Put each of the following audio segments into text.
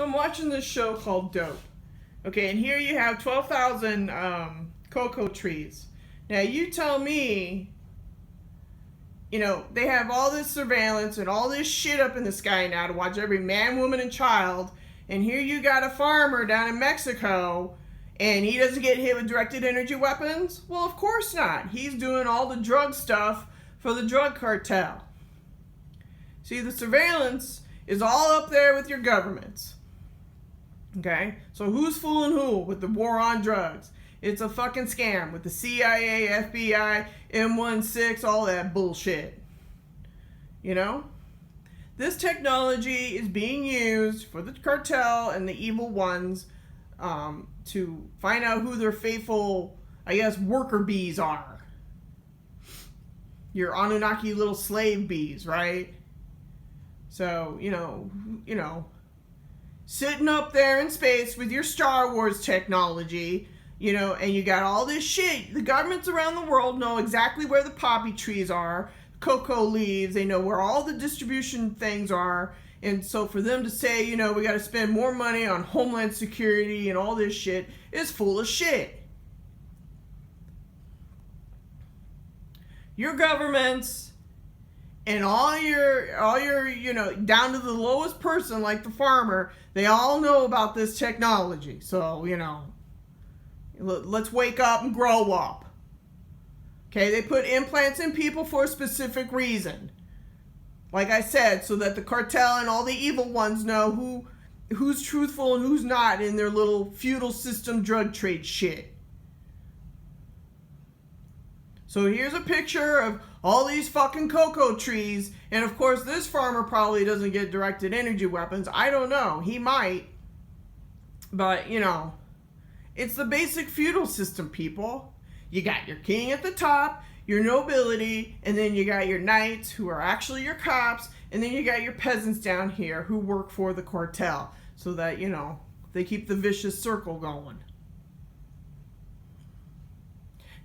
I'm watching this show called Dope. Okay, and here you have 12,000 cocoa trees. Now you tell me, they have all this surveillance and all this shit up in the sky now to watch every man, woman, and child. And here you got a farmer down in Mexico, and he doesn't get hit with directed energy weapons? Well, of course not. He's doing all the drug stuff for the drug cartel. See, the surveillance is all up there with your governments. Okay? So who's fooling who with the war on drugs? It's a fucking scam with the CIA, FBI, M16, all that bullshit. This technology is being used for the cartel and the evil ones to find out who their faithful, worker bees are. Your Anunnaki little slave bees, right? So, sitting up there in space with your Star Wars technology, and you got all this shit. The governments around the world know exactly where the poppy trees are, cocoa leaves, they know where all the distribution things are. And so for them to say, we got to spend more money on Homeland Security and all this shit is full of shit. Your governments and all your, down to the lowest person like the farmer, they all know about this technology. So, let's wake up and grow up. Okay, they put implants in people for a specific reason. Like I said, so that the cartel and all the evil ones know who's truthful and who's not in their little feudal system drug trade shit. So here's a picture of all these fucking cocoa trees, and of course this farmer probably doesn't get directed energy weapons. I don't know, he might. But, it's the basic feudal system, people. You got your king at the top, your nobility, and then you got your knights who are actually your cops, and then you got your peasants down here who work for the cartel so that, they keep the vicious circle going.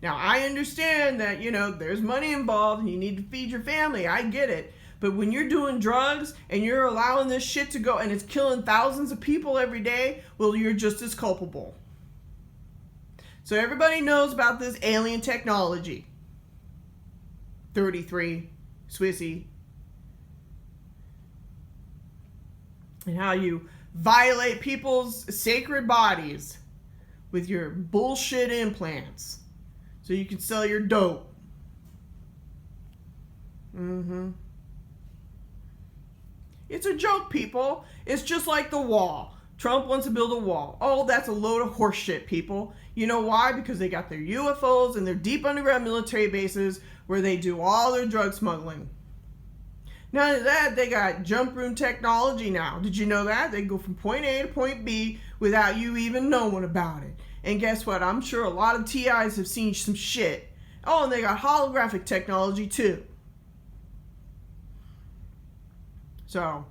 Now, I understand that, there's money involved and you need to feed your family. I get it. But when you're doing drugs and you're allowing this shit to go and it's killing thousands of people every day, well, you're just as culpable. So everybody knows about this alien technology. 33, Swissy. And how you violate people's sacred bodies with your bullshit implants so you can sell your dope. It's a joke, people. It's just like the wall. Trump wants to build a wall. Oh, that's a load of horseshit, people. You know why? Because they got their UFOs and their deep underground military bases where they do all their drug smuggling. Not only that, they got jump room technology now. Did you know that? They go from point A to point B without you even knowing about it. And guess what? I'm sure a lot of TIs have seen some shit. Oh, and they got holographic technology too. So,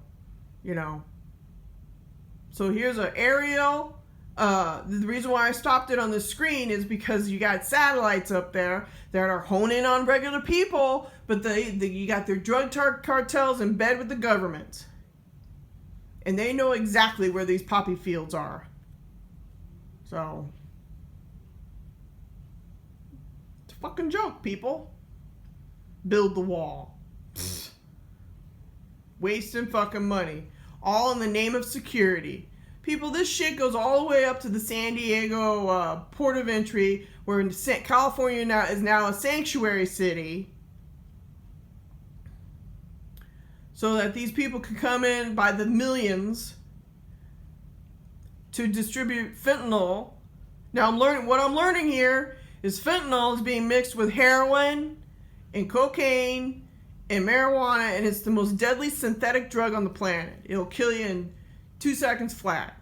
So here's an aerial. The reason why I stopped it on the screen is because you got satellites up there that are honing on regular people, but you got their drug cartels in bed with the government. And they know exactly where these poppy fields are. So, it's a fucking joke, people. Build the wall. Psst. Wasting fucking money. All in the name of security. People, this shit goes all the way up to the San Diego port of entry, where California is now a sanctuary city. So that these people can come in by the millions to distribute fentanyl. Now what I'm learning here is fentanyl is being mixed with heroin and cocaine and marijuana, and it's the most deadly synthetic drug on the planet. It'll kill you in 2 seconds flat.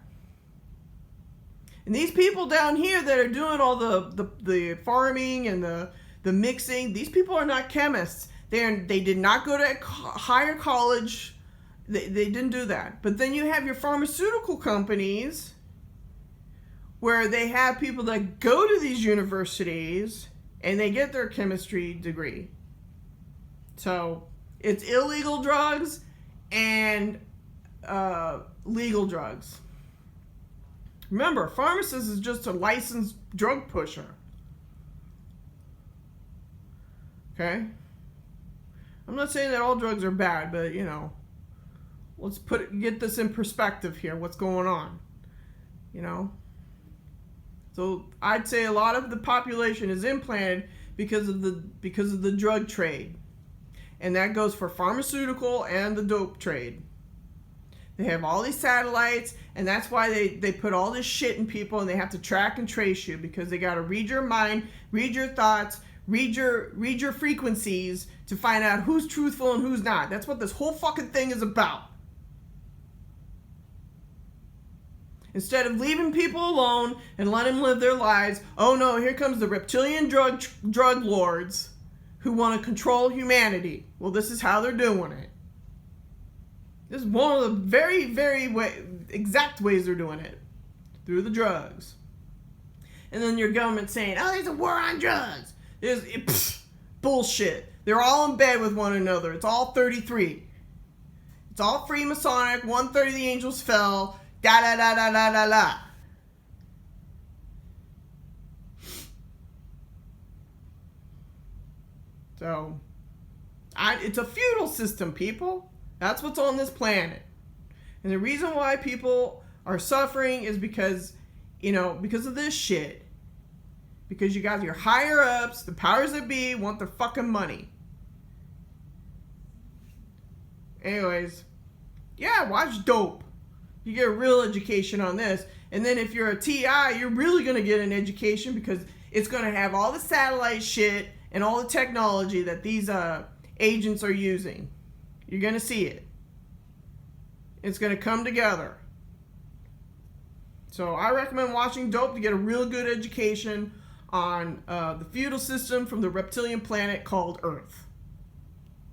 And these people down here that are doing all the farming and the mixing, these people are not chemists. They did not go to higher college. They didn't do that. But then you have your pharmaceutical companies where they have people that go to these universities and they get their chemistry degree. So it's illegal drugs and legal drugs. Remember, pharmacist is just a licensed drug pusher. Okay? I'm not saying that all drugs are bad, but, you know, let's get this in perspective here, what's going on. You know? So I'd say a lot of the population is implanted because of the drug trade. And that goes for pharmaceutical and the dope trade. They have all these satellites, and that's why they put all this shit in people, and they have to track and trace you, because they got to read your mind, read your thoughts, read your frequencies to find out who's truthful and who's not. That's what this whole fucking thing is about. Instead of leaving people alone and letting them live their lives, oh no, here comes the reptilian drug lords who want to control humanity. Well, this is how they're doing it. This is one of the very, very exact ways they're doing it. Through the drugs. And then your government saying, oh, there's a war on drugs. Bullshit. They're all in bed with one another. It's all 33. It's all Freemasonic. 1/3 of the angels fell. Da da da da da da da. So, it's a feudal system, people. That's what's on this planet. And the reason why people are suffering is because, because of this shit. Because you got your higher ups, the powers that be, want their fucking money. Anyways, yeah, watch Dope. You get a real education on this. And then if you're a TI, you're really going to get an education, because it's going to have all the satellite shit and all the technology that these agents are using. You're going to see it. It's going to come together. So I recommend watching Dope to get a real good education on the feudal system from the reptilian planet called Earth.